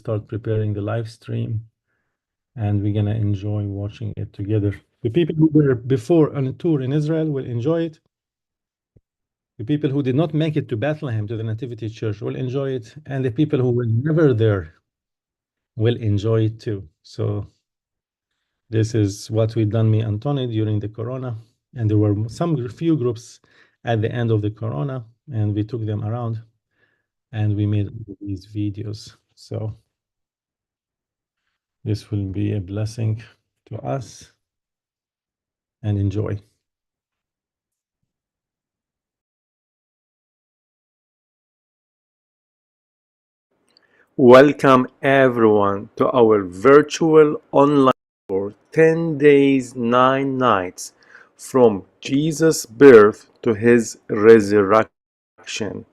start preparing the live stream, and we're gonna enjoy watching it together. The people who were before on a tour in Israel will enjoy it. The people who did not make it to Bethlehem, to the Nativity Church, will enjoy it, and the people who were never there will enjoy it too. So this is what we done, me and Tony, during the Corona, and there were some few groups at the end of the Corona, and we took them around, and we made these videos. So this will be a blessing to us, and enjoy. Welcome everyone to our virtual online for 10 days, 9 nights from Jesus' birth to his resurrection.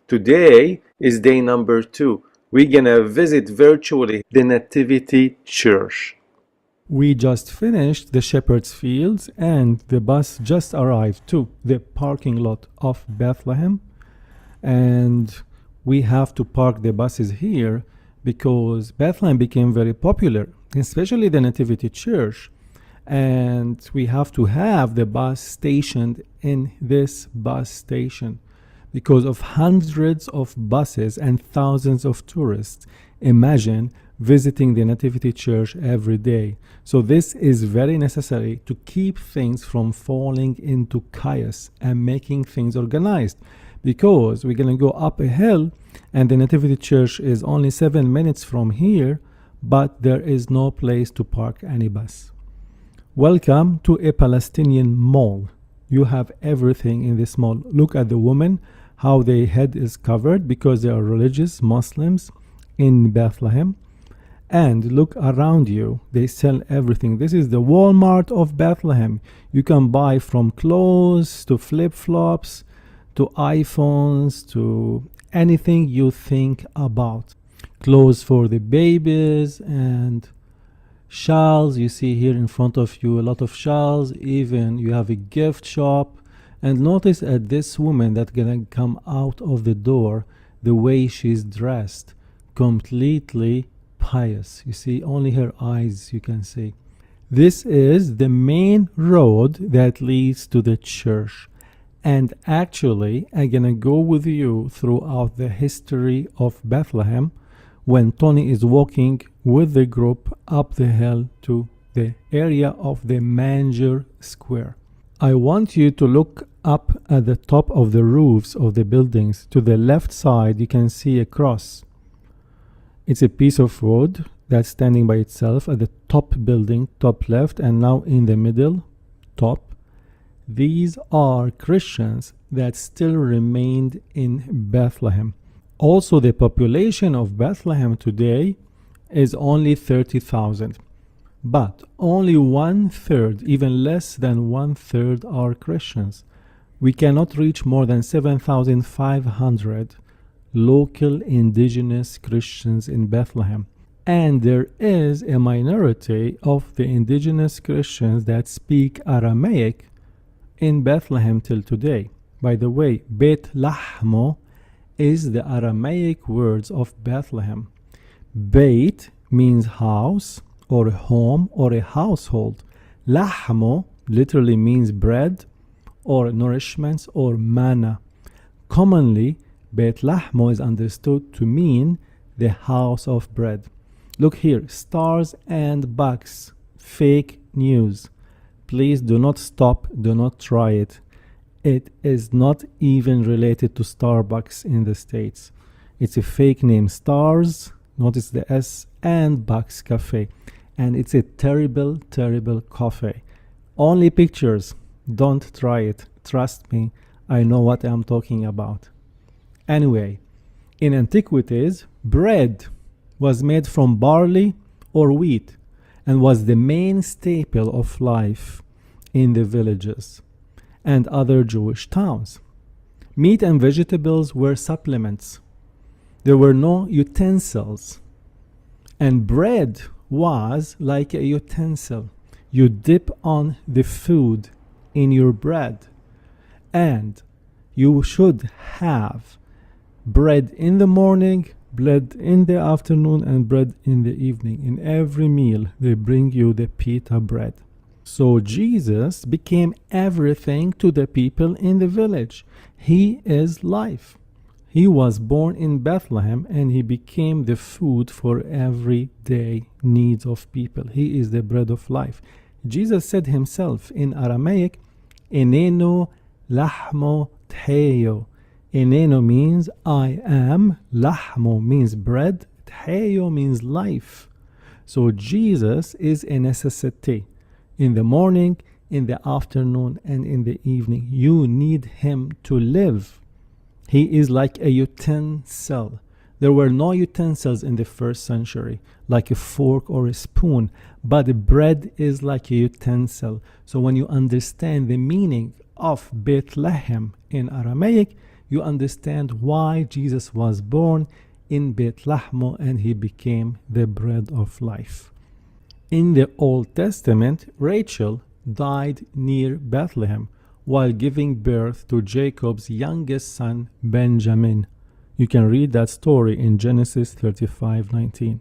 Today is day number 2. We're gonna visit virtually the Nativity Church. We just finished the Shepherd's Fields and the bus just arrived to the parking lot of Bethlehem, and we have to park the buses here because Bethlehem became very popular, especially the Nativity Church, and we have to have the bus stationed in this bus station because of hundreds of buses and thousands of tourists. Imagine visiting the Nativity Church every day. So this is very necessary to keep things from falling into chaos and making things organized, because we're going to go up a hill and the Nativity Church is only 7 minutes from here, but there is no place to park any bus. Welcome to a Palestinian mall. You have everything in this mall. Look at the women, how their head is covered because they are religious Muslims in Bethlehem. And look around you, they sell everything. This is the Walmart of Bethlehem. You can buy from clothes to flip-flops to iPhones to anything you think about. Clothes for the babies and shawls. You see here in front of you a lot of shawls. Even you have a gift shop. And notice at this woman that's gonna come out of the door, the way she's dressed, completely pious. You see only her eyes, you can see. This is the main road that leads to the church. And actually, I'm gonna go with you throughout the history of Bethlehem when Tony is walking with the group up the hill to the area of the Manger Square. I want you to look up at the top of the roofs of the buildings. To the left side, you can see a cross. It's a piece of wood that's standing by itself at the top building, top left, and now in the middle, top. These are Christians that still remained in Bethlehem. Also, the population of Bethlehem today is only 30,000, but only 1/3, even less than 1/3, are Christians. We cannot reach more than 7,500 local indigenous Christians in Bethlehem. And there is a minority of the indigenous Christians that speak Aramaic in Bethlehem till today. By the way, Bet Lahmo is the Aramaic words of Bethlehem. Beit means house or a home or a household. Lahmo literally means bread or nourishments or manna. Commonly, Beit Lahmo is understood to mean the house of bread. Look here, stars and bugs, fake news. Please do not stop, do not try it. It is not even related to Starbucks in the States. It's a fake name, Stars, notice the S, and Bucks Cafe. And it's a terrible, terrible coffee. Only pictures, don't try it. Trust me, I know what I'm talking about. Anyway, in antiquities, bread was made from barley or wheat and was the main staple of life in the villages and other Jewish towns. Meat and vegetables were supplements. There were no utensils. And bread was like a utensil. You dip on the food in your bread. And you should have bread in the morning, bread in the afternoon and bread in the evening. In every meal, they bring you the pita bread. So Jesus became everything to the people in the village. He is life. He was born in Bethlehem and he became the food for everyday needs of people. He is the bread of life. Jesus said himself in Aramaic, Eneno lahmo tcheyo. Eneno means I am, lahmo means bread, tcheyo means life. So Jesus is a necessity. In the morning, in the afternoon, and in the evening, you need him to live. He is like a utensil. There were no utensils in the first century, like a fork or a spoon, but bread is like a utensil. So when you understand the meaning of Bethlehem in Aramaic, you understand why Jesus was born in Bethlehem and he became the bread of life. In the Old Testament, Rachel died near Bethlehem while giving birth to Jacob's youngest son, Benjamin. You can read that story in Genesis 35:19.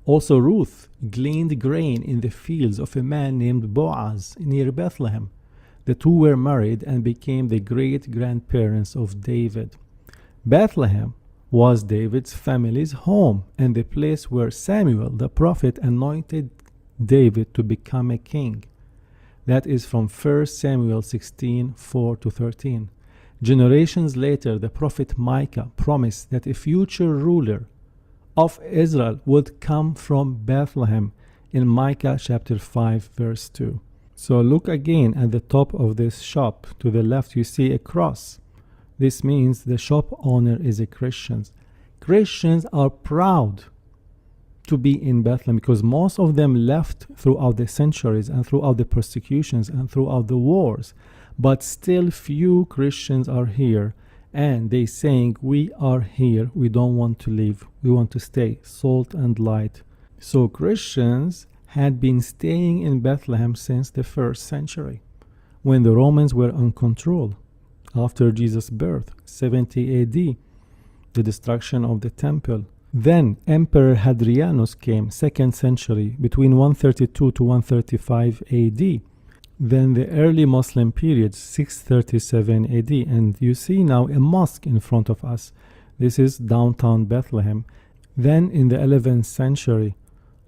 Also, Ruth gleaned grain in the fields of a man named Boaz near Bethlehem. The two were married and became the great-grandparents of David. Bethlehem was David's family's home and the place where Samuel the prophet anointed David to become a king. That is from 1 Samuel 16:4-13. Generations later, the prophet Micah promised that a future ruler of Israel would come from Bethlehem in Micah chapter 5 verse 2. So look again at the top of this shop. To the left you see a cross. This means the shop owner is a Christian. Christians are proud to be in Bethlehem because most of them left throughout the centuries and throughout the persecutions and throughout the wars. But still few Christians are here and they saying we are here, we don't want to leave, we want to stay, salt and light. So Christians had been staying in Bethlehem since the first century when the Romans were in control. After Jesus' birth, 70 AD, the destruction of the temple. Then Emperor Hadrianus came, 2nd century, between 132 to 135 AD. Then the early Muslim period, 637 AD. And you see now a mosque in front of us. This is downtown Bethlehem. Then in the 11th century,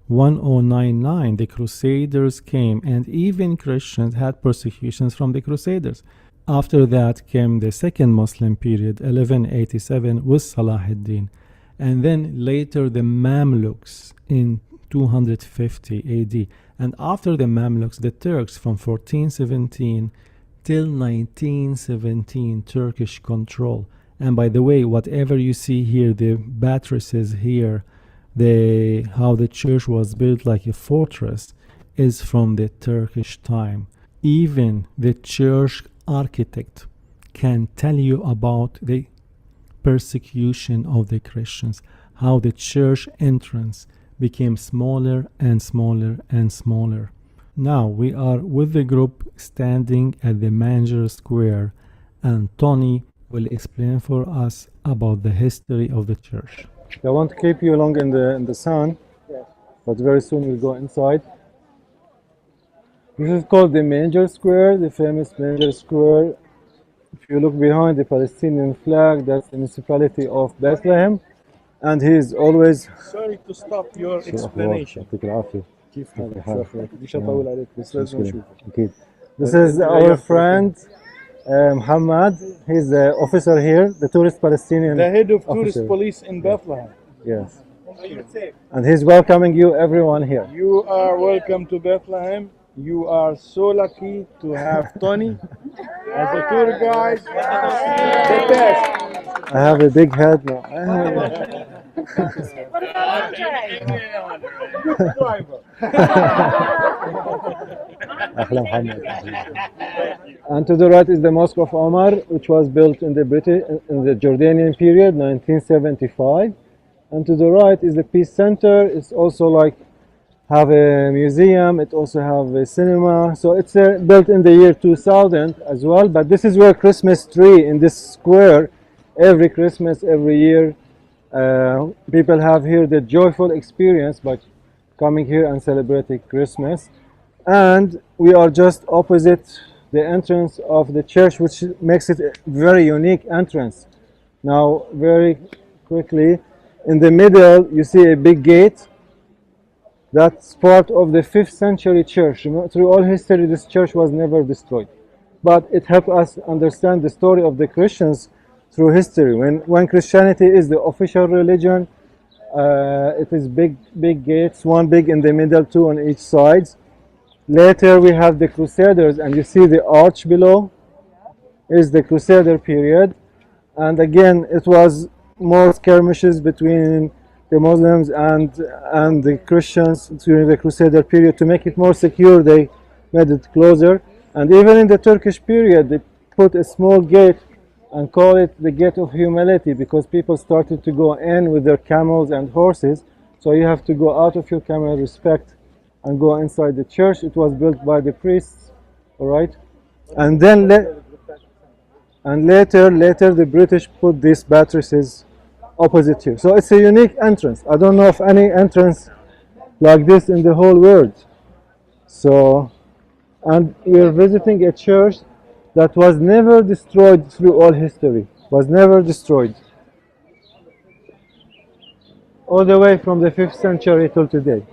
1099, the Crusaders came, and even Christians had persecutions from the Crusaders. After that came the second Muslim period, 1187, with Salah ad-Din. And then later the Mamluks in 250 AD. And after the Mamluks, the Turks from 1417 till 1917, Turkish control. And by the way, whatever you see here, the buttresses here, how the church was built like a fortress, is from the Turkish time. Even the church architect can tell you about the persecution of the Christians, how the church entrance became smaller and smaller and smaller. Now we are with the group standing at the Manger Square, and Tony will explain for us about the history of the church. I won't keep you long in the sun, but very soon we'll go inside. This is called the Manger Square, the famous Manger Square. If you look behind the Palestinian flag, that's the municipality of Bethlehem. And he is always... Sorry to stop your explanation. This is our friend Muhammad. He's the officer here, the tourist Palestinian The head of officer. tourist police in Bethlehem. Yes. And he's welcoming you, everyone here. You are welcome to Bethlehem. You are so lucky to have Tony as a tour guide. The best. I have a big head now. Good driver. And to the right is the Mosque of Omar, which was built in the Jordanian period, 1975. And to the right is the Peace Center. It's also like have a museum. It also have a cinema. So it's built in the year 2000 as well. But this is where Christmas tree in this square, every Christmas, every year, People have here the joyful experience by coming here and celebrating Christmas. And we are just opposite the entrance of the church, which makes it a very unique entrance. Now, very quickly, in the middle, you see a big gate. That's part of the 5th century church. Through all history, this church was never destroyed. But it helped us understand the story of the Christians through history. When Christianity is the official religion, it is big gates, one big in the middle, two on each side. Later we have the Crusaders, and you see the arch below is the Crusader period. And again, it was more skirmishes between the Muslims and the Christians during the Crusader period. To make it more secure, they made it closer. And even in the Turkish period, they put a small gate and call it the Gate of Humility, because people started to go in with their camels and horses. So you have to go out of your camel, respect, and go inside the church. It was built by the priests, all right? And then later the British put these buttresses opposite here. So it's a unique entrance. I don't know of any entrance like this in the whole world. So, and we're visiting a church that was never destroyed through all history, was never destroyed. All the way from the 5th century till today.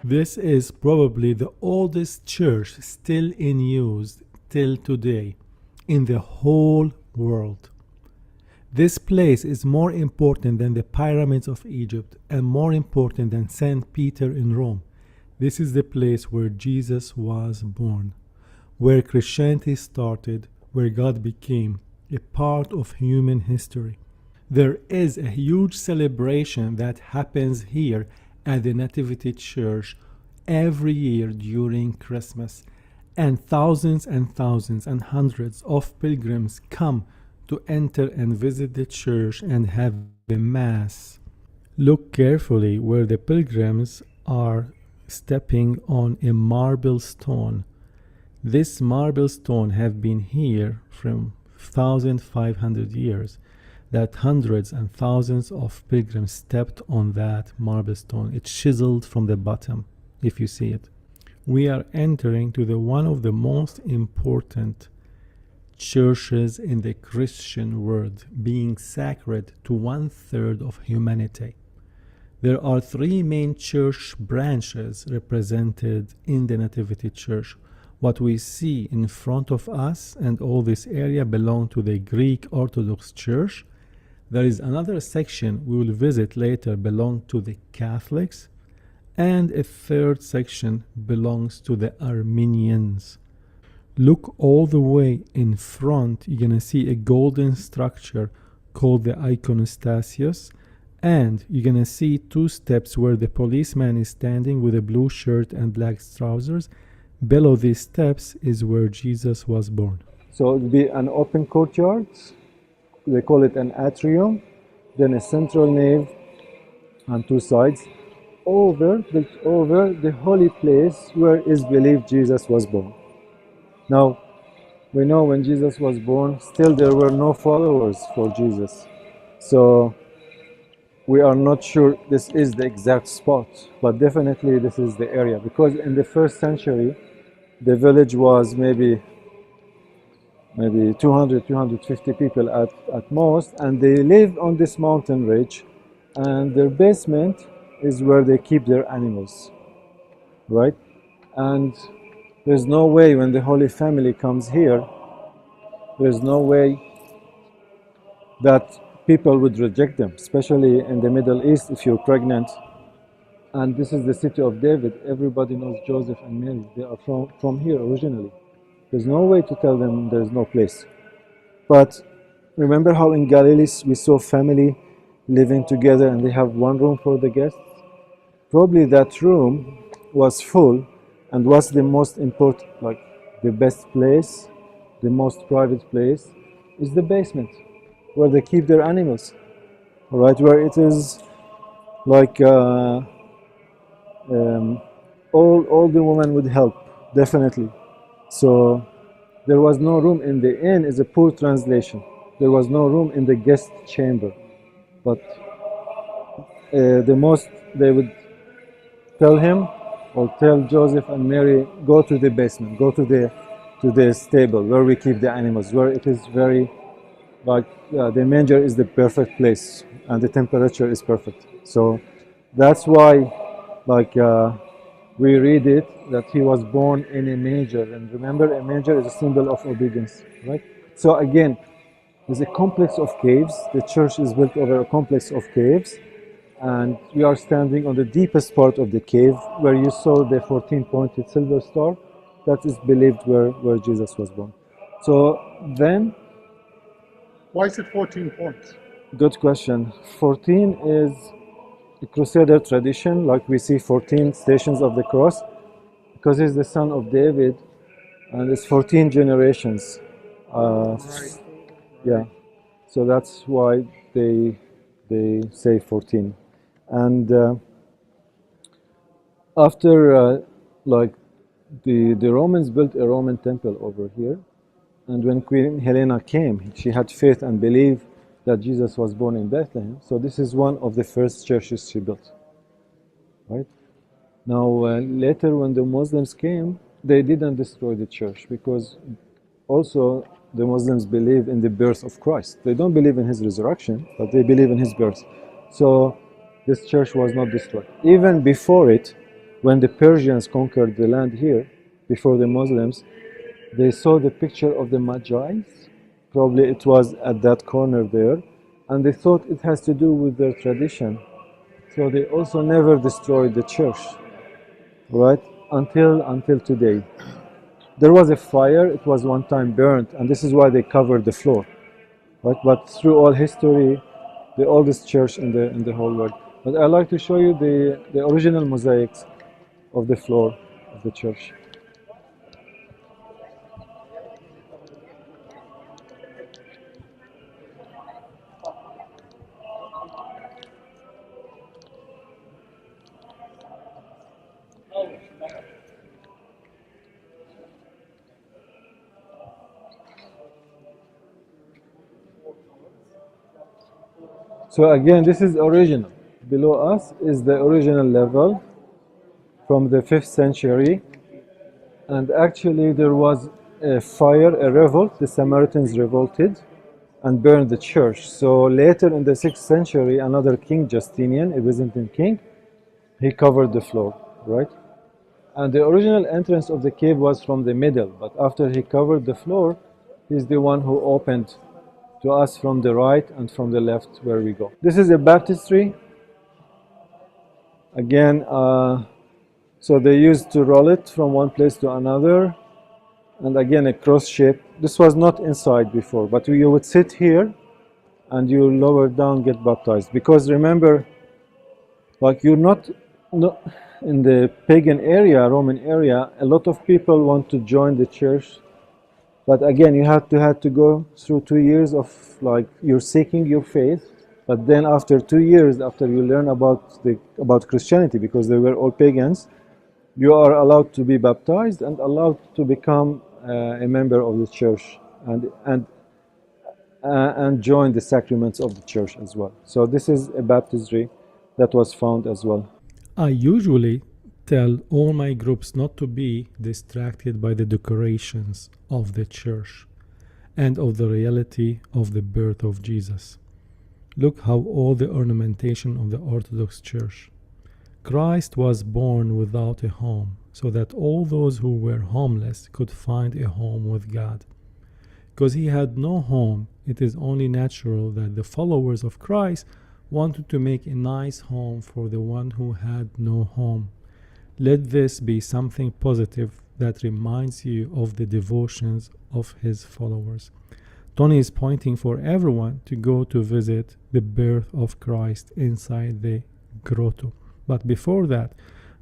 This is probably the oldest church still in use till today in the whole world. This place is more important than the pyramids of Egypt and more important than St. Peter in Rome. This is the place where Jesus was born, where Christianity started, where God became a part of human history. There is a huge celebration that happens here at the Nativity Church every year during Christmas, and thousands and hundreds of pilgrims come to enter and visit the church and have the Mass. Look carefully where the pilgrims are stepping on a marble stone. This marble stone have been here from 1,500 years, that hundreds and thousands of pilgrims stepped on that marble stone. It's chiseled from the bottom, if you see it. We are entering to the one of the most important churches in the Christian world, being sacred to 1/3 of humanity. There are 3 main church branches represented in the Nativity Church. What we see in front of us and all this area belong to the Greek Orthodox Church. There is another section we will visit later belong to the Catholics, and a 3rd section belongs to the Armenians. Look all the way in front, you're gonna see a golden structure called the iconostasios, and you're gonna see 2 steps where the policeman is standing with a blue shirt and black trousers. Below these steps is where Jesus was born. So it would be an open courtyard, they call it an atrium, then a central nave on 2 sides, built over the holy place where it is believed Jesus was born. Now, we know when Jesus was born, still there were no followers for Jesus. So we are not sure this is the exact spot, but definitely this is the area, because in the 1st century, the village was maybe 200, 250 people at most, and they lived on this mountain ridge, and their basement is where they keep their animals, right? And there's no way when the Holy Family comes here, there's no way that people would reject them, especially in the Middle East if you're pregnant. And this is the city of David. Everybody knows Joseph and Mary. They are from here originally. There's no way to tell them there's no place. But remember how in Galilee we saw family living together and they have one room for the guests? Probably that room was full, and what's the most important, like the best place, the most private place, is the basement, where they keep their animals, all right, where it is like all the women would help, definitely. So there was no room in the inn is a poor translation. There was no room in the guest chamber, but the most they would tell him or tell Joseph and Mary, go to the basement, go to the stable where we keep the animals, where it is very like the manger is the perfect place and the temperature is perfect. So that's why like we read it that he was born in a manger, and remember a manger is a symbol of obedience, right? So again, there's a complex of caves. The church is built over a complex of caves, and we are standing on the deepest part of the cave where you saw the 14-pointed silver star. That is believed where Jesus was born. So then, Why is it 14 points? good question. 14 is a Crusader tradition, like we see 14 stations of the cross, because he's the son of David, and it's 14 generations. Yeah, so that's why they say 14. And after like the Romans built a Roman temple over here, and when Queen Helena came, she had faith and believed that Jesus was born in Bethlehem. So this is one of the first churches she built, right? Now later when the Muslims came, they didn't destroy the church, because also the Muslims believe in the birth of Christ. They don't believe in his resurrection, but they believe in his birth. So this church was not destroyed. Even before it, when the Persians conquered the land here, before the Muslims, they saw the picture of the Magi. Probably it was at that corner there, and they thought it has to do with their tradition. So they also never destroyed the church, right? Until today. There was a fire, it was one time burnt, and this is why they covered the floor, right? But through all history, the oldest church in the whole world. But I like to show you the original mosaics of the floor of the church. So again, this is original. Below us is the original level from the 5th century. And actually there was a fire, a revolt. The Samaritans revolted and burned the church. So later in the 6th century, another king, Justinian, a Byzantine king, he covered the floor, right? And the original entrance of the cave was from the middle. But after he covered the floor, he's the one who opened to us from the right and from the left where we go. This is a baptistry. Again, so they used to roll it from one place to another, and again a cross shape. This was not inside before, but you would sit here and you lower down, get baptized. Because remember, like you're not in the pagan area, Roman area, a lot of people want to join the church. But again, you had to go through 2 years of like you're seeking your faith. But then after 2 years, after you learn about Christianity, because they were all pagans, you are allowed to be baptized and allowed to become a member of the church and join the sacraments of the church as well. So this is a baptistry that was found as well. I usually tell all my groups not to be distracted by the decorations of the church and of the reality of the birth of Jesus. Look how all the ornamentation of the Orthodox Church. Christ was born without a home, so that all those who were homeless could find a home with God. Because he had no home, it is only natural that the followers of Christ wanted to make a nice home for the one who had no home. Let this be something positive that reminds you of the devotions of his followers. Tony is pointing for everyone to go to visit the birth of Christ inside the grotto. But before that,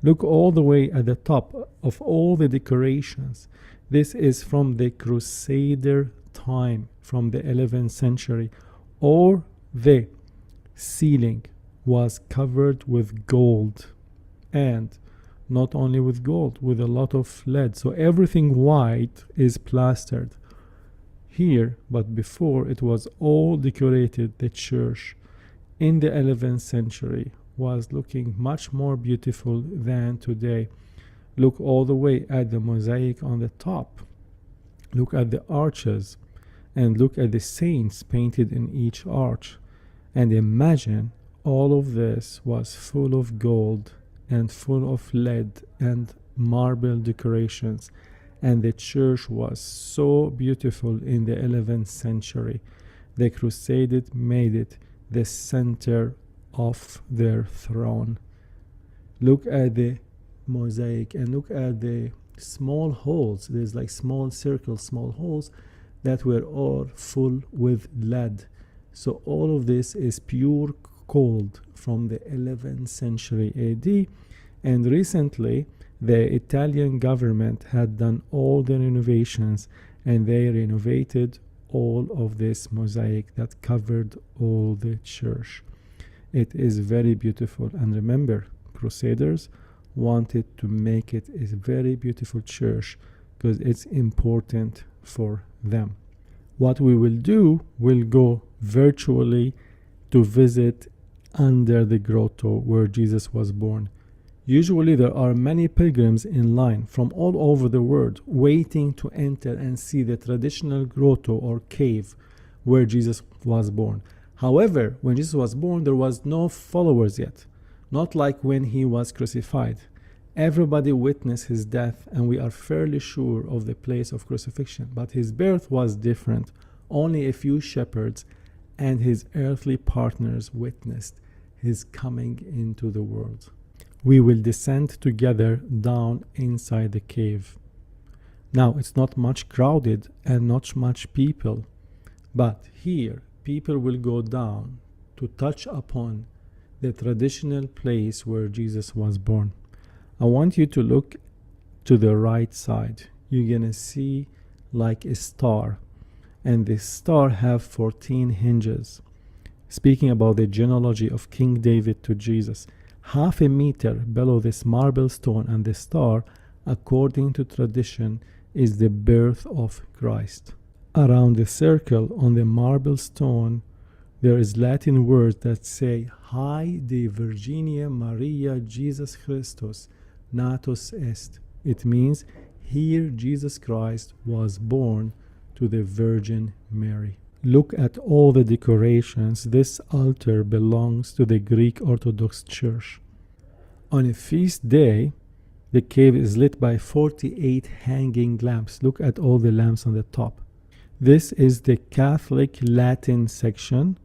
look all the way at the top of all the decorations. This is from the Crusader time, from the 11th century. Or the ceiling was covered with gold, and not only with gold, with a lot of lead. So everything white is plastered here, but before it was all decorated, the church in the 11th century was looking much more beautiful than today. Look all the way at the mosaic on the top. Look at the arches and look at the saints painted in each arch. And imagine all of this was full of gold and full of lead and marble decorations. And the church was so beautiful in the 11th century. The Crusaders made it the center of their throne. Look at the mosaic and look at the small holes. There's like small circles, small holes that were all full with lead. So all of this is pure gold from the 11th century AD. And recently, the Italian government had done all the renovations, and they renovated all of this mosaic that covered all the church. It is very beautiful. And remember, Crusaders wanted to make it a very beautiful church because it's important for them. What we will do, we'll go virtually to visit under the grotto where Jesus was born. Usually there are many pilgrims in line from all over the world waiting to enter and see the traditional grotto or cave where Jesus was born. However, when Jesus was born, there was no followers yet, not like when he was crucified. Everybody witnessed his death, and we are fairly sure of the place of crucifixion. But his birth was different. Only a few shepherds and his earthly partners witnessed his coming into the world. We will descend together down inside the cave. Now, it's not much crowded and not much people, but here people will go down to touch upon the traditional place where Jesus was born. I want you to look to the right side. You're gonna see like a star, and this star have 14 hinges. Speaking about the genealogy of King David to Jesus, half a meter below this marble stone and the star, according to tradition, is the birth of Christ. Around the circle on the marble stone, there is Latin words that say, Hae de Virginia Maria Jesus Christus natus est. It means, here Jesus Christ was born to the Virgin Mary. Look at all the decorations. This altar belongs to the Greek Orthodox Church. On a feast day, the cave is lit by 48 hanging lamps. Look at all the lamps on the top. This is the Catholic Latin section,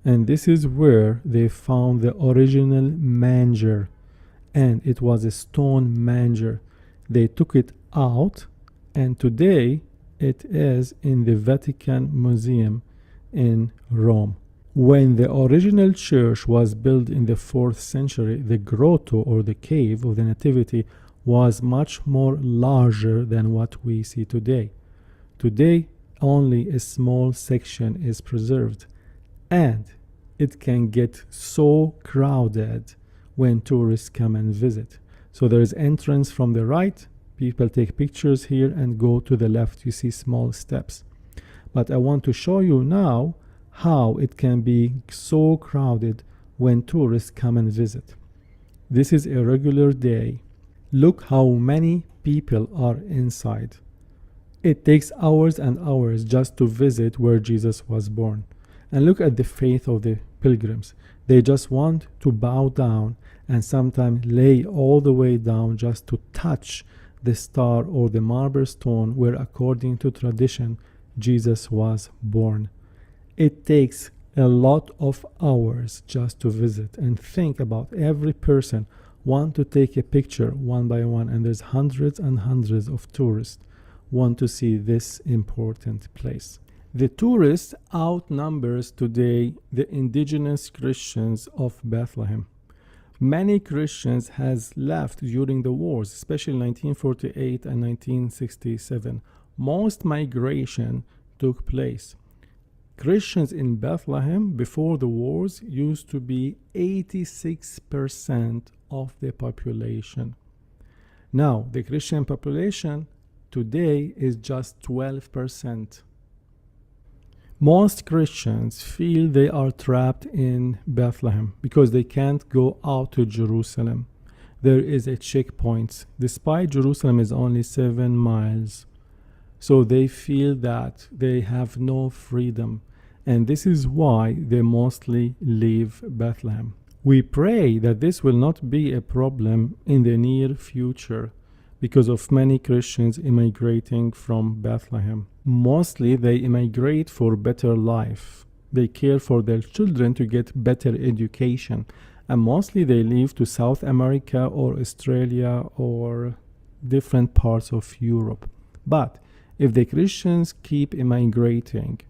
and this is where they found the original manger, and it was a stone manger. They took it out, and today it is in the Vatican Museum in Rome. When the original church was built in the 4th century, the grotto or the cave of the Nativity was much more larger than what we see today. Today, only a small section is preserved, and it can get so crowded when tourists come and visit. So there is entrance from the right. People take pictures here and go to the left. You see small steps. But I want to show you now how it can be so crowded when tourists come and visit. This is a regular day. Look how many people are inside. It takes hours and hours just to visit where Jesus was born. And look at the faith of the pilgrims. They just want to bow down and sometimes lay all the way down just to touch the star or the marble stone where, according to tradition, Jesus was born. It takes a lot of hours just to visit, and think about every person want to take a picture one by one, and there's hundreds and hundreds of tourists want to see this important place. The tourists outnumbers today the indigenous Christians of Bethlehem. Many Christians has left during the wars, especially 1948 and 1967. Most migration took place. Christians in Bethlehem before the wars used to be 86% of the population. Now, the Christian population today is just 12%. Most Christians feel they are trapped in Bethlehem because they can't go out to Jerusalem. There is a checkpoint, despite Jerusalem is only 7 miles. So they feel that they have no freedom, and this is why they mostly leave Bethlehem. We pray that this will not be a problem in the near future because of many Christians immigrating from Bethlehem. Mostly they immigrate for better life. They care for their children to get better education, and mostly they leave to South America or Australia or different parts of Europe. But if the Christians keep immigrating,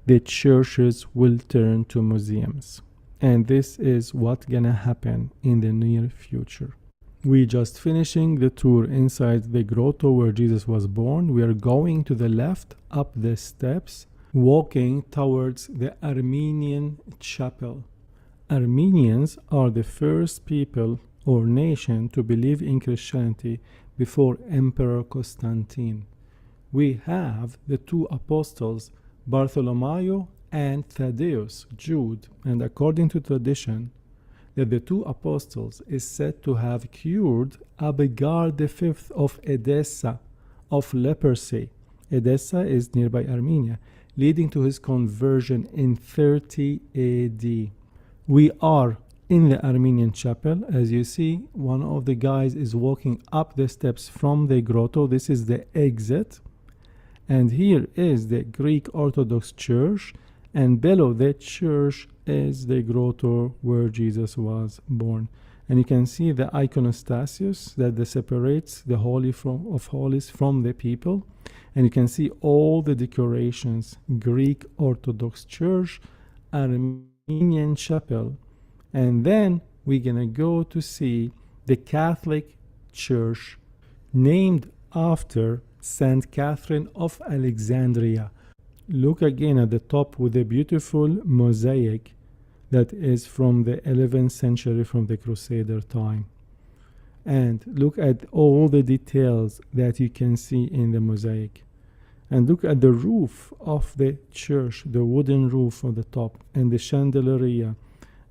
the churches will turn to museums. And this is what's gonna happen in the near future. We just finishing the tour inside the grotto where Jesus was born. We are going to the left up the steps, walking towards the Armenian chapel. Armenians are the first people or nation to believe in Christianity before Emperor Constantine. We have the 2 apostles, Bartholomew and Thaddeus, Jude, and according to tradition, that the 2 apostles is said to have cured Abigar V of Edessa of leprosy. Edessa is nearby Armenia, leading to his conversion in 30 AD. We are in the Armenian chapel. As you see, one of the guys is walking up the steps from the grotto. This is the exit. And here is the Greek Orthodox Church, and below the church is the grotto where Jesus was born. And you can see the iconostasis that separates the Holy of Holies from the people. And you can see all the decorations: Greek Orthodox Church, Armenian chapel. And then we're gonna go to see the Catholic Church, named after Saint Catherine of Alexandria. Look again at the top with a beautiful mosaic that is from the 11th century, from the Crusader time. And look at all the details that you can see in the mosaic. And look at the roof of the church, the wooden roof on the top, and the chandelier.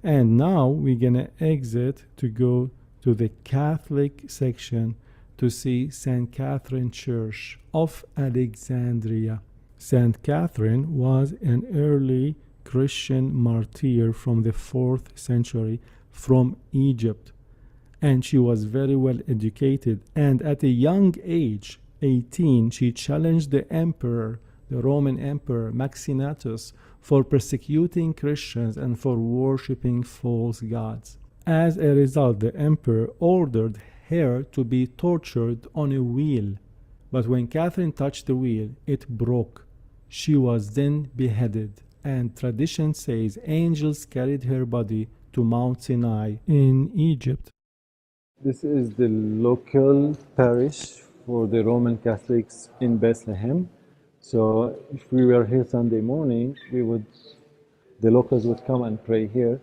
And now we're gonna exit to go to the Catholic section to see St. Catherine Church of Alexandria. St. Catherine was an early Christian martyr from the 4th century from Egypt, and she was very well educated, and at a young age, 18, she challenged the emperor, the Roman emperor Maxinatus, for persecuting Christians and for worshipping false gods. As a result, the emperor ordered her to be tortured on a wheel, but when Catherine touched the wheel, it broke. She was then beheaded, and tradition says angels carried her body to Mount Sinai in Egypt. This is the local parish for the Roman Catholics in Bethlehem. So if we were here Sunday morning, the locals would come and pray here.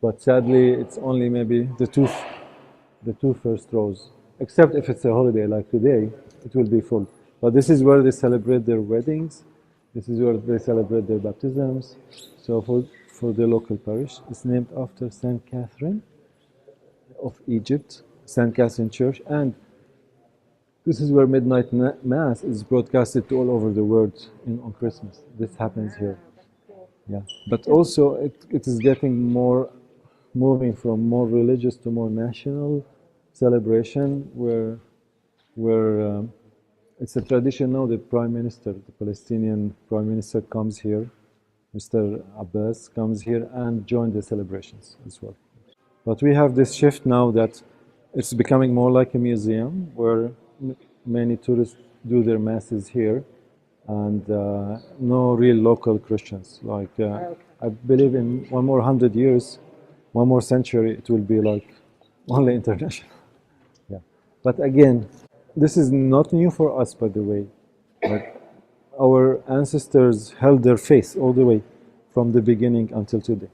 But sadly, it's only maybe the two first rows. Except if it's a holiday like today, it will be full. But this is where they celebrate their weddings. This is where they celebrate their baptisms. So for the local parish, it's named after Saint Catherine of Egypt, Saint Catherine Church, and this is where midnight mass is broadcasted to all over the world on Christmas. This happens here. Yeah, but also it is getting more, moving from more religious to more national celebration, where it's a tradition now. The Prime Minister, the Palestinian Prime Minister, comes here. Mr. Abbas comes here and joins the celebrations as well. But we have this shift now that it's becoming more like a museum where many tourists do their masses here, and no real local Christians. Like I believe in one more 100 years, one more century, it will be like only international. Yeah, but again, this is not new for us, by the way. Like our ancestors held their faith all the way from the beginning until today.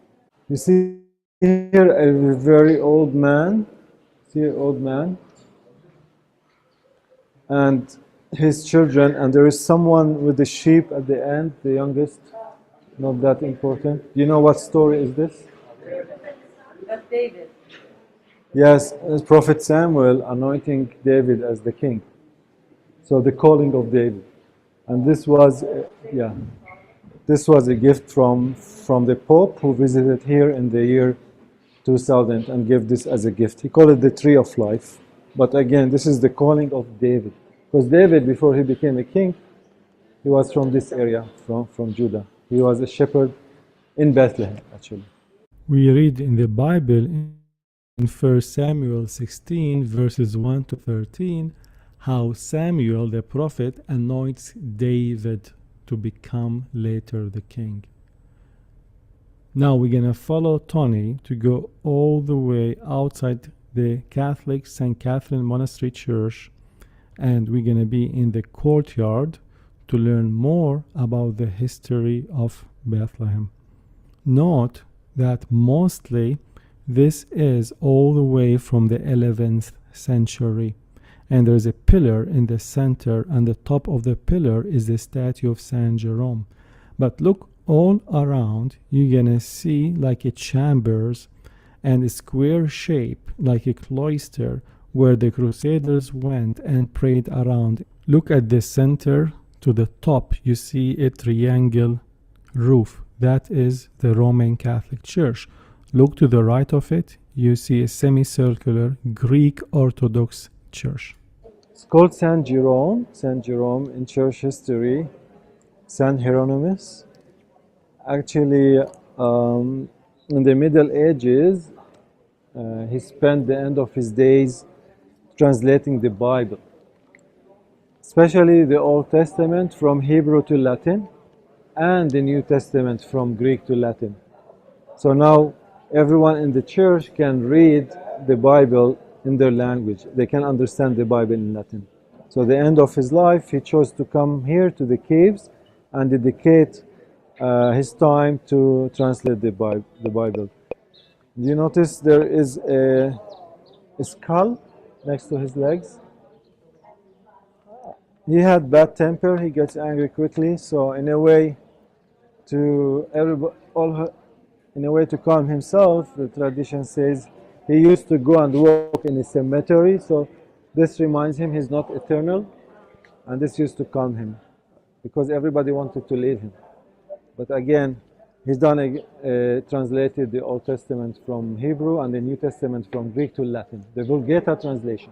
You see here a very old man. See an old man. And his children, and there is someone with the sheep at the end, the youngest. Not that important. Do you know what story is this? That's David. Yes, as Prophet Samuel anointing David as the king. So the calling of David, and this was, this was a gift from the Pope who visited here in the year 2000 and gave this as a gift. He called it the Tree of Life. But again, this is the calling of David, because David, before he became a king, he was from this area, from Judah. He was a shepherd in Bethlehem, actually. We read in the Bible in 1 Samuel 16 verses 1 to 13 how Samuel the prophet anoints David to become later the king. Now we're going to follow Tony to go all the way outside the Catholic St. Catherine Monastery Church, and we're going to be in the courtyard to learn more about the history of Bethlehem. Note that mostly this is all the way from the 11th century, and there's a pillar in the center, and the top of the pillar is the statue of Saint Jerome. But look all around, you're gonna see like a chambers and a square shape like a cloister where the crusaders went and prayed around. Look at the center to the top, you see a triangle roof. That is the Roman Catholic Church. Look to the right of it, you see a semicircular Greek Orthodox church. It's called Saint Jerome in church history, Saint Hieronymus. Actually, in the Middle Ages, he spent the end of his days translating the Bible, especially the Old Testament from Hebrew to Latin, and the New Testament from Greek to Latin. So now everyone in the church can read the Bible in their language. They can understand the Bible in Latin. So at the end of his life, he chose to come here to the caves and dedicate his time to translate the Bible. Do you notice there is a skull next to his legs? He had bad temper. He gets angry quickly. So in a way to calm himself, the tradition says he used to go and walk in a cemetery. So this reminds him he's not eternal, and this used to calm him because everybody wanted to leave him. But again, he's translated the Old Testament from Hebrew and the New Testament from Greek to Latin, the Vulgata translation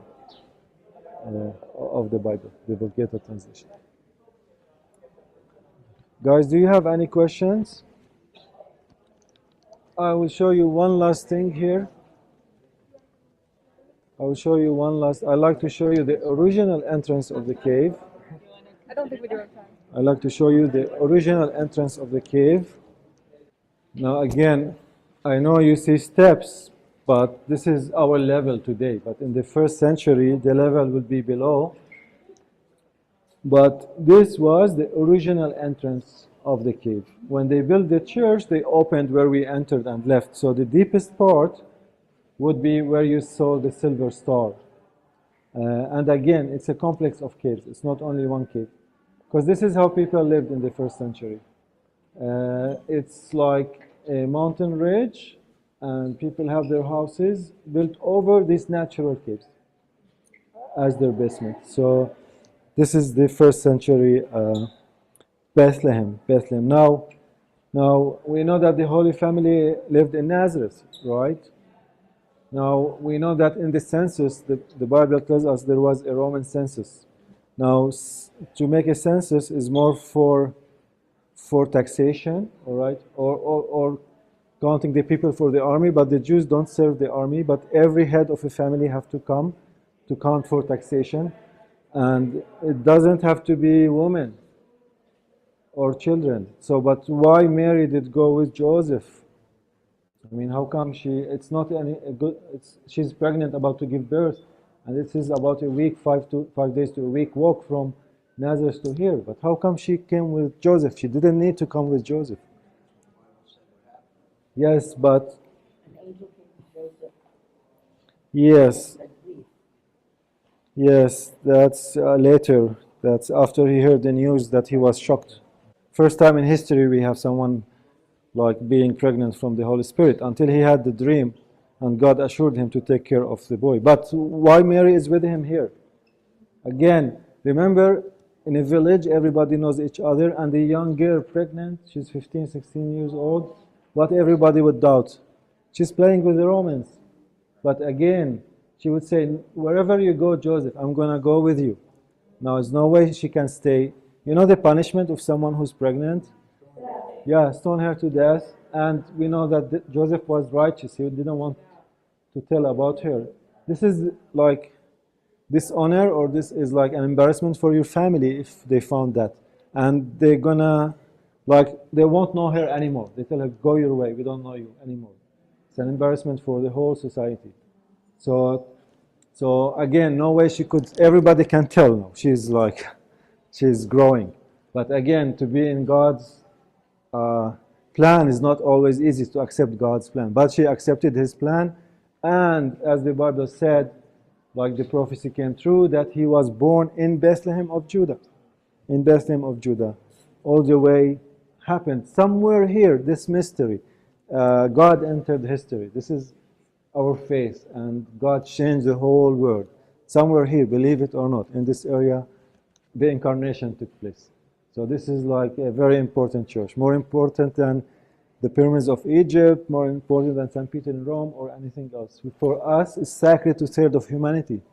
of the Bible, the Vulgata translation. Guys, do you have any questions? I will show you one last thing here. I like to show you the original entrance of the cave. I don't think we do have time. I'd like to show you the original entrance of the cave. Now again, I know you see steps, but this is our level today. But in the first century, the level would be below. But this was the original entrance of the cave. When they built the church, they opened where we entered and left. So the deepest part would be where you saw the silver star. And again, it's a complex of caves. It's not only one cave. Because this is how people lived in the first century. It's like a mountain ridge, and people have their houses built over these natural caves as their basement. So this is the first century Bethlehem. Now we know that the Holy Family lived in Nazareth, right? Now we know that in the census, the Bible tells us there was a Roman census. Now, to make a census is more for taxation, all right, or counting the people for the army. But the Jews don't serve the army. But every head of a family have to come to count for taxation, and it doesn't have to be women or children. So, but why Mary did go with Joseph? I mean, how come it's not any good? She's pregnant, about to give birth. And this is about a week, 5 days to a week walk from Nazareth to here. But how come she came with Joseph? She didn't need to come with Joseph. Yes, but yes, that's later. That's after he heard the news that he was shocked. First time in history we have someone like being pregnant from the Holy Spirit, until he had the dream and God assured him to take care of the boy. But why Mary is with him here? Again, remember, in a village everybody knows each other, and the young girl pregnant, she's 15, 16 years old, what everybody would doubt. She's playing with the Romans. But again, she would say, wherever you go, Joseph, I'm going to go with you. Now, there's no way she can stay. You know the punishment of someone who's pregnant? Yeah, stone her to death. And we know that Joseph was righteous. He didn't want to tell about her. This is like dishonor, or this is like an embarrassment for your family if they found that. And they're gonna, like, they won't know her anymore. They tell her, go your way, we don't know you anymore. It's an embarrassment for the whole society. So again, no way she could, everybody can tell now. She's growing. But again, to be in God's plan is not always easy, to accept God's plan. But she accepted his plan, and as the Bible said, like the prophecy came true, that he was born in Bethlehem of Judah. In Bethlehem of Judah. All the way happened. Somewhere here, this mystery, God entered history. This is our faith, and God changed the whole world. Somewhere here, believe it or not, in this area, the incarnation took place. So this is like a very important church, more important than the pyramids of Egypt, more important than St. Peter in Rome or anything else. For us, it's sacred to third of humanity,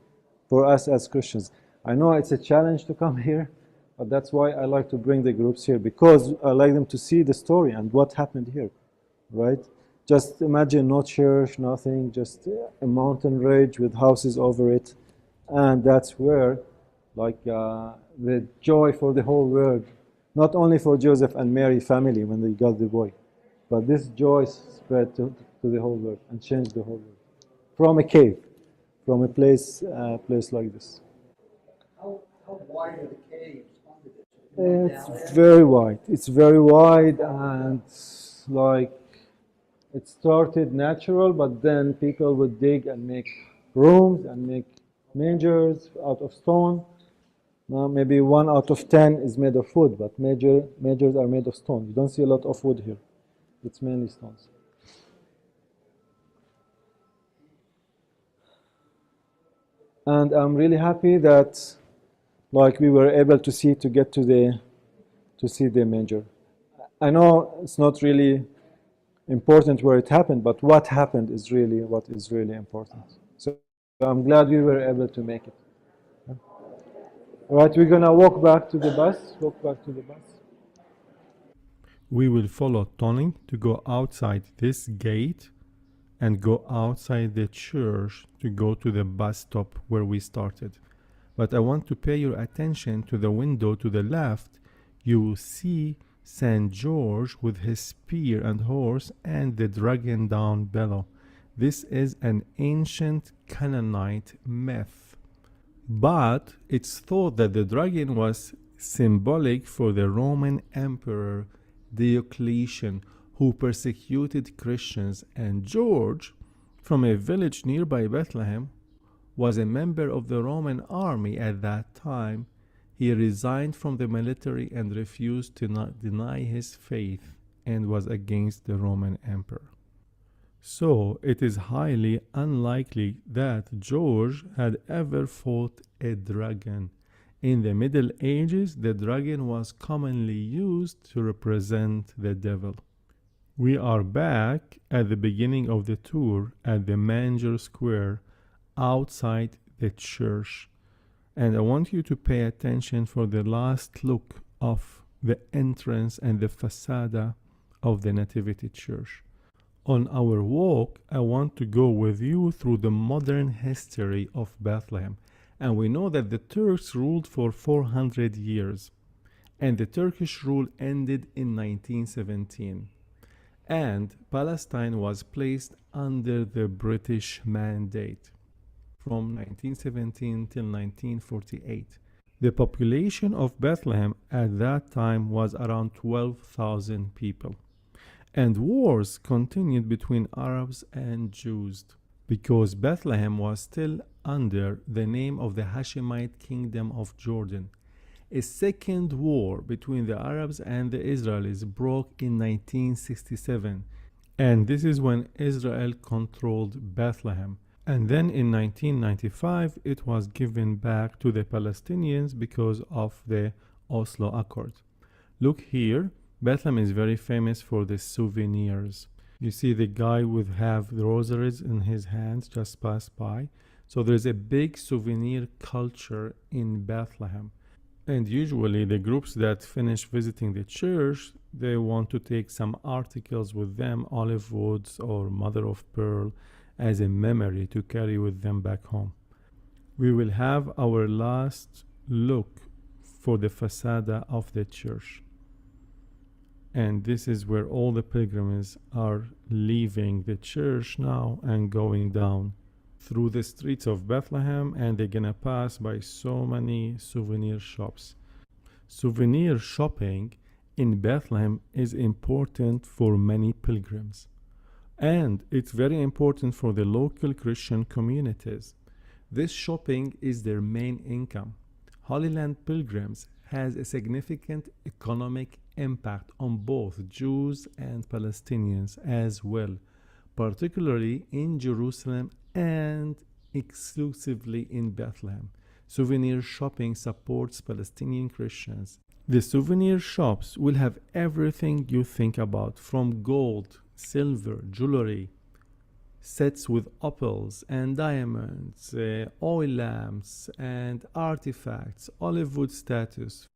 for us as Christians. I know it's a challenge to come here, but that's why I like to bring the groups here, because I like them to see the story and what happened here, right? Just imagine no church, nothing, just a mountain range with houses over it. And that's where, like, the joy for the whole world, not only for Joseph and Mary family when they got the boy, but this joy spread to the whole world and changed the whole world. From a cave, from a place like this. How wide are the caves under this? It's very wide. It's very wide, and like it started natural, but then people would dig and make rooms and make mangers out of stone. Now maybe 1 out of 10 is made of wood, but mangers are made of stone. You don't see a lot of wood here. It's mainly stones. And I'm really happy that, like, we were able to see the manger. I know it's not really important where it happened, but what happened is really what is really important. So I'm glad we were able to make it. All right, we're gonna walk back to the bus. We will follow Tony to go outside this gate and go outside the church to go to the bus stop where we started. But I want to pay your attention to the window to the left. You will see St. George with his spear and horse and the dragon down below. This is an ancient Canaanite myth. But it's thought that the dragon was symbolic for the Roman Emperor Diocletian, who persecuted Christians, and George, from a village nearby Bethlehem, was a member of the Roman army at that time. He resigned from the military and refused to not deny his faith and was against the Roman emperor. So it is highly unlikely that George had ever fought a dragon. In the Middle Ages, the dragon was commonly used to represent the devil. We are back at the beginning of the tour at the Manger Square outside the church. And I want you to pay attention for the last look of the entrance and the facade of the Nativity Church. On our walk, I want to go with you through the modern history of Bethlehem. And we know that the Turks ruled for 400 years. And the Turkish rule ended in 1917. And Palestine was placed under the British Mandate from 1917 till 1948. The population of Bethlehem at that time was around 12,000 people. And wars continued between Arabs and Jews because Bethlehem was still under the name of the Hashemite Kingdom of Jordan. A second war between the Arabs and the Israelis broke in 1967, and this is when Israel controlled Bethlehem. And then in 1995, it was given back to the Palestinians because of the Oslo Accord. Look here, Bethlehem is very famous for the souvenirs. You see the guy with have the rosaries in his hands just passed by. So there's a big souvenir culture in Bethlehem. And usually the groups that finish visiting the church, they want to take some articles with them, olive woods or mother of pearl, as a memory to carry with them back home. We will have our last look for the facade of the church. And this is where all the pilgrims are leaving the church now and going down through the streets of Bethlehem, and they're gonna pass by so many souvenir shops. Souvenir shopping in Bethlehem is important for many pilgrims, and it's very important for the local Christian communities. This shopping is their main income. Holy Land pilgrims has a significant economic impact on both Jews and Palestinians as well, particularly in Jerusalem and exclusively in Bethlehem. Souvenir shopping supports Palestinian Christians. The souvenir shops will have everything you think about, from gold, silver, jewelry, sets with opals and diamonds, oil lamps and artifacts, olive wood statues.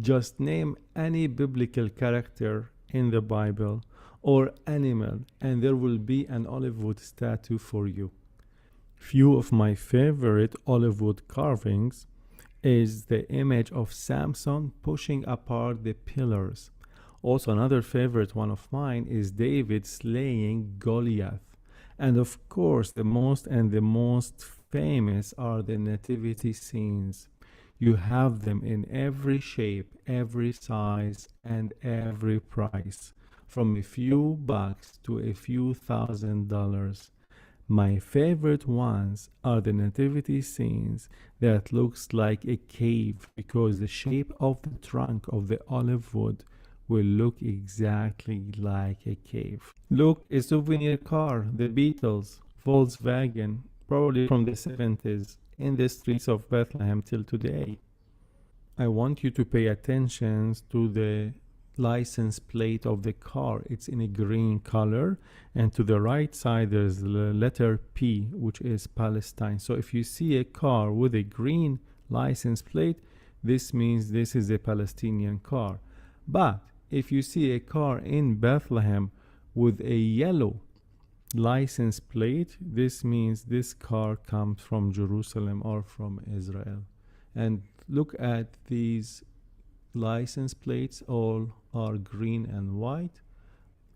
Just name any biblical character in the Bible or animal, and there will be an olive wood statue for you. Few of my favorite olive wood carvings is the image of Samson pushing apart the pillars. Also, another favorite one of mine is David slaying Goliath. And of course, the most famous are the nativity scenes. You have them in every shape, every size, and every price, from a few bucks to a few $1,000s. My favorite ones are the nativity scenes that looks like a cave, because the shape of the trunk of the olive wood will look exactly like a cave. Look, a souvenir car, the Beatles, Volkswagen, probably from the 70s, in the streets of Bethlehem till today. I want you to pay attention to the license plate of the car. It's in a green color, and to the right side there's the letter P, which is Palestine. So if you see a car with a green license plate, this means this is a Palestinian car. But if you see a car in Bethlehem with a yellow license plate, this means this car comes from Jerusalem or from Israel. And look at these license plates, all are green and white.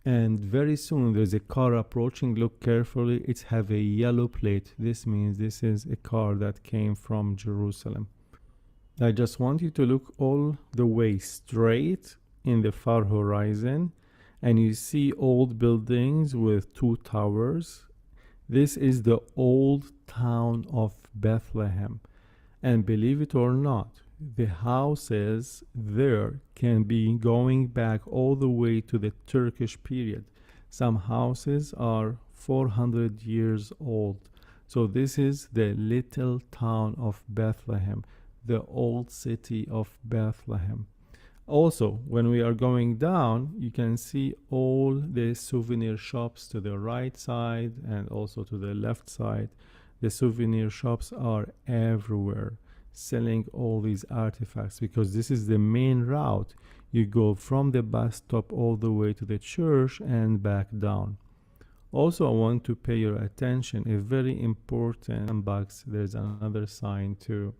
And very soon there's a car approaching. Look carefully, it's have a yellow plate. This means this is a car that came from Jerusalem. I just want you to look all the way straight in the far horizon, and you see old buildings with two towers. This is the old town of Bethlehem, and believe it or not, the houses there can be going back all the way to the Turkish period. Some houses are 400 years old. So this is the little town of Bethlehem, the old city of Bethlehem. Also, when we are going down, you can see all the souvenir shops to the right side and also to the left side. The souvenir shops are everywhere, selling all these artifacts, because this is the main route. You go from the bus stop all the way to the church and back down. Also, I want to pay your attention, a very important box. There's another sign too,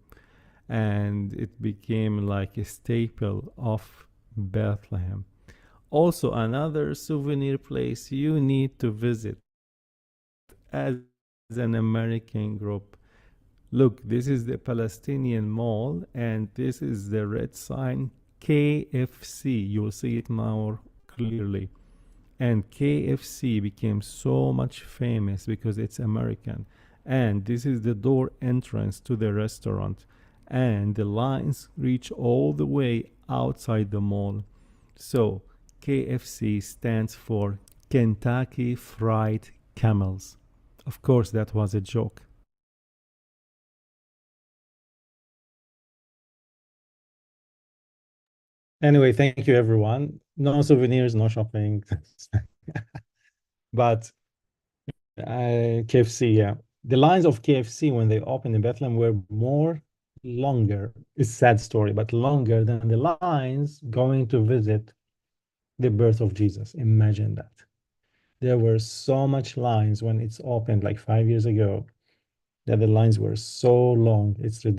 and it became like a staple of Bethlehem. Also, another souvenir place you need to visit as an American group. Look, this is the Palestinian Mall, and this is the red sign KFC. You'll see it more clearly. And KFC became so much famous because it's American. And this is the door entrance to the restaurant. and the lines reach all the way outside the mall. So KFC stands for Kentucky Fried Camels. Of course, that was a joke. Anyway, thank you, everyone. No souvenirs, no shopping. But KFC, yeah. The lines of KFC when they opened in Bethlehem were longer. It's a sad story, but longer than the lines going to visit the birth of Jesus. Imagine that. There were so much lines when it's opened like 5 years ago that the lines were so long. It's ridiculous.